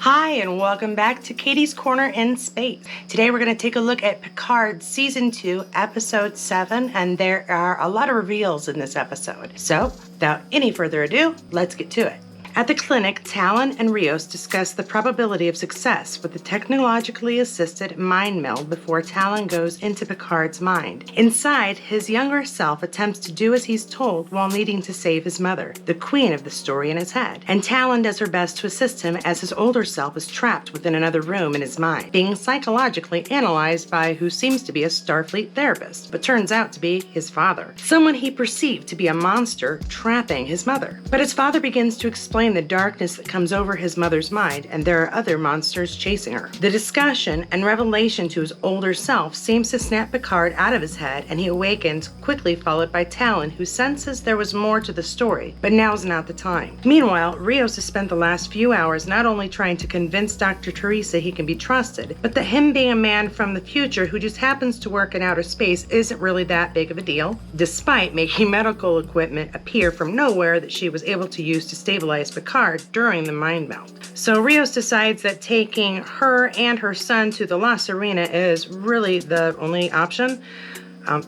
Hi, and welcome back to Katie's Corner in Space. Today we're going to take a look at Picard Season 2, Episode 7, and there are a lot of reveals in this episode. So, without any further ado, let's get to it. At the clinic, Talon and Rios discuss the probability of success with the technologically assisted mind meld before Talon goes into Picard's mind. Inside, his younger self attempts to do as he's told while needing to save his mother, the queen of the story in his head. And Talon does her best to assist him as his older self is trapped within another room in his mind, being psychologically analyzed by who seems to be a Starfleet therapist, but turns out to be his father, someone he perceived to be a monster trapping his mother. But his father begins to explain the darkness that comes over his mother's mind, and there are other monsters chasing her. The discussion and revelation to his older self seems to snap Picard out of his head, and he awakens, quickly followed by Talon, who senses there was more to the story, but now's not the time. Meanwhile, Rios has spent the last few hours not only trying to convince Dr. Teresa he can be trusted, but that him being a man from the future who just happens to work in outer space isn't really that big of a deal, despite making medical equipment appear from nowhere that she was able to use to stabilize Picard during the mind meld. So Rios decides that taking her and her son to the La Sirena is really the only option.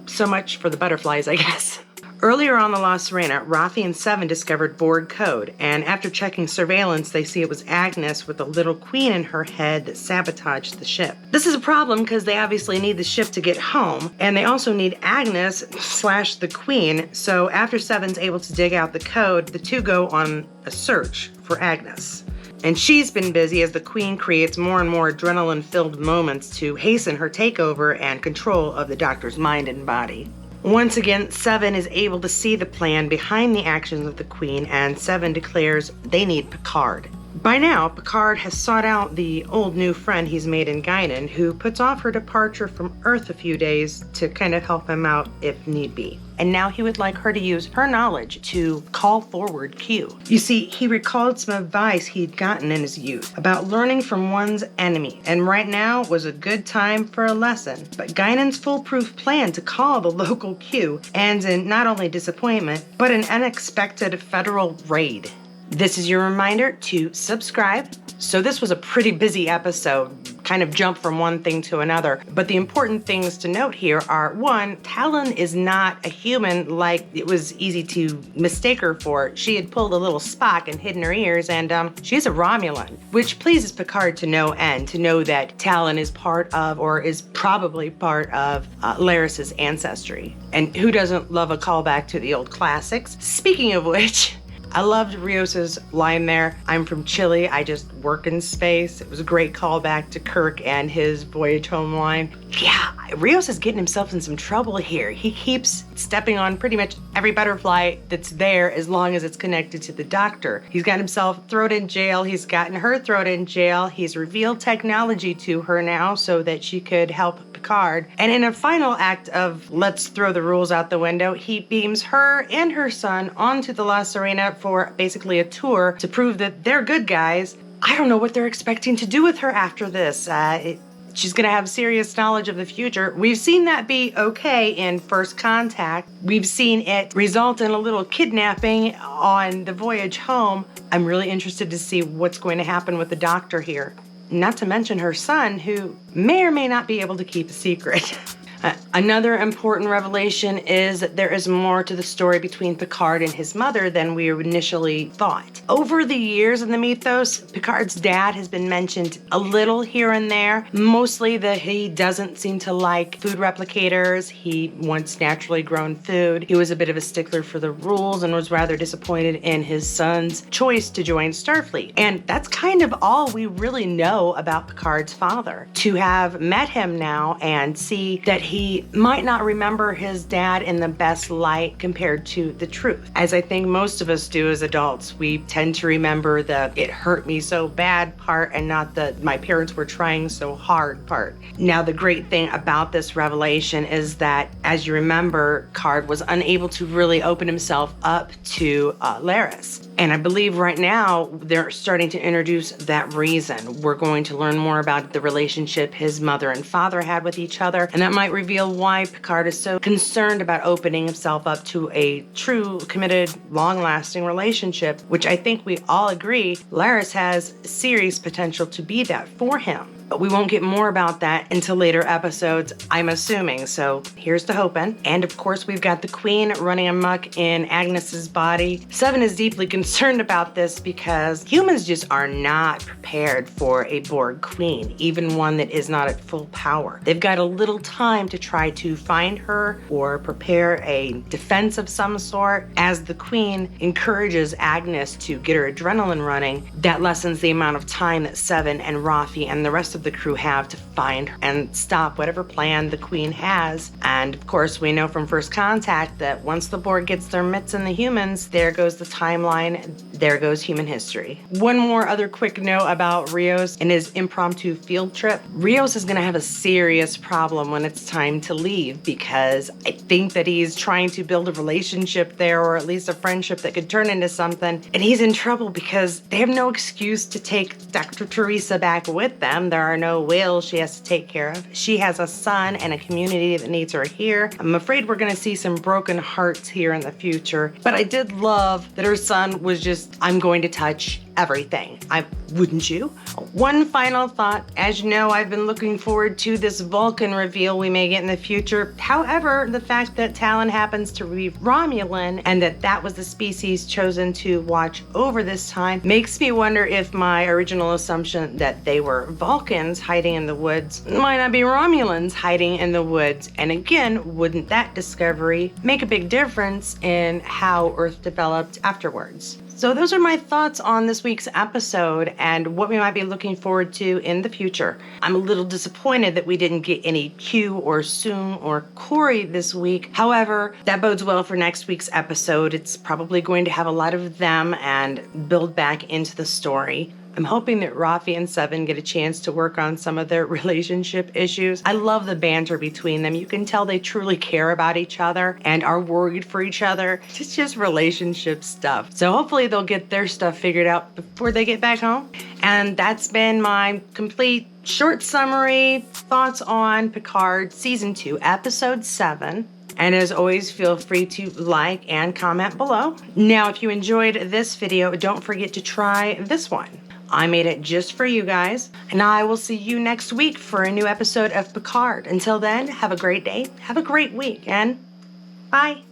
So much for the butterflies, I guess. Earlier on the La Sirena, Rafi and Seven discovered Borg code, and after checking surveillance, they see it was Agnes with a little queen in her head that sabotaged the ship. This is a problem because they obviously need the ship to get home, and they also need Agnes / the queen, so after Seven's able to dig out the code, the two go on a search for Agnes. And she's been busy as the queen creates more and more adrenaline-filled moments to hasten her takeover and control of the Doctor's mind and body. Once again, Seven is able to see the plan behind the actions of the Queen, and Seven declares they need Picard. By now, Picard has sought out the old new friend he's made in Guinan, who puts off her departure from Earth a few days to kind of help him out if need be. And now he would like her to use her knowledge to call forward Q. You see, he recalled some advice he'd gotten in his youth about learning from one's enemy, and right now was a good time for a lesson. But Guinan's foolproof plan to call the local Q ends in not only disappointment, but an unexpected federal raid. This is your reminder to subscribe. So this was a pretty busy episode, kind of jumped from one thing to another. But the important things to note here are, one, Talon is not a human like it was easy to mistake her for. She had pulled a little Spock and hidden her ears, and she's a Romulan, which pleases Picard to no end, to know that Talon is part of, or is probably part of, Laris's ancestry. And who doesn't love a callback to the old classics? Speaking of which, I loved Rios's line there, "I'm from Chile, I just work in space." It was a great callback to Kirk and his Voyage Home line. Yeah, Rios is getting himself in some trouble here. He keeps stepping on pretty much every butterfly that's there as long as it's connected to the Doctor. He's got himself thrown in jail. He's gotten her thrown in jail. He's revealed technology to her now so that she could help Picard. And in a final act of let's throw the rules out the window, he beams her and her son onto the La Sirena for basically a tour to prove that they're good guys. I don't know what they're expecting to do with her after this. She's going to have serious knowledge of the future. We've seen that be okay in First Contact. We've seen it result in a little kidnapping on the voyage home. I'm really interested to see what's going to happen with the Doctor here. Not to mention her son, who may or may not be able to keep a secret. Another important revelation is that there is more to the story between Picard and his mother than we initially thought. Over the years in the mythos, Picard's dad has been mentioned a little here and there, mostly that he doesn't seem to like food replicators. He wants naturally grown food. He was a bit of a stickler for the rules and was rather disappointed in his son's choice to join Starfleet. And that's kind of all we really know about Picard's father. To have met him now and see that he might not remember his dad in the best light compared to the truth. As I think most of us do as adults, we tend to remember the "it hurt me so bad" part and not the "my parents were trying so hard" part. Now, the great thing about this revelation is that, as you remember, Picard was unable to really open himself up to Laris. And I believe right now they're starting to introduce that reason. We're going to learn more about the relationship his mother and father had with each other, and that might reveal why Picard is so concerned about opening himself up to a true, committed, long-lasting relationship, which I think we all agree Laris has serious potential to be that for him. But we won't get more about that until later episodes, I'm assuming, so here's to hoping. And of course, we've got the Queen running amok in Agnes's body. Seven is deeply concerned about this because humans just are not prepared for a Borg Queen, even one that is not at full power. They've got a little time to try to find her or prepare a defense of some sort. As the Queen encourages Agnes to get her adrenaline running, that lessens the amount of time that Seven and Rafi and the rest of the crew have to find her and stop whatever plan the Queen has. And of course, we know from First Contact that once the Borg gets their mitts in the humans, there goes the timeline, there goes human history. One more other quick note about Rios and his impromptu field trip. Rios is going to have a serious problem when it's time to leave because I think that he's trying to build a relationship there, or at least a friendship that could turn into something. And he's in trouble because they have no excuse to take Dr. Teresa back with them. There are no whales she has to take care of. She has a son and a community that needs her here. I'm afraid we're going to see some broken hearts here in the future. But I did love that her son was just, I'm going to touch everything. Wouldn't you? One final thought. As you know, I've been looking forward to this Vulcan reveal we may get in the future. However, the fact that Talon happens to be Romulan and that was the species chosen to watch over this time makes me wonder if my original assumption that they were Vulcans hiding in the woods might not be Romulans hiding in the woods. And again, wouldn't that discovery make a big difference in how Earth developed afterwards? So those are my thoughts on this week's episode and what we might be looking forward to in the future. I'm a little disappointed that we didn't get any Q or Soong or Corey this week. However, that bodes well for next week's episode. It's probably going to have a lot of them and build back into the story. I'm hoping that Rafi and Seven get a chance to work on some of their relationship issues. I love the banter between them. You can tell they truly care about each other and are worried for each other. It's just relationship stuff. So hopefully they'll get their stuff figured out before they get back home. And that's been my complete short summary thoughts on Picard Season 2, Episode 7. And as always, feel free to like and comment below. Now, if you enjoyed this video, don't forget to try this one. I made it just for you guys, and I will see you next week for a new episode of Picard. Until then, have a great day, have a great week, and bye.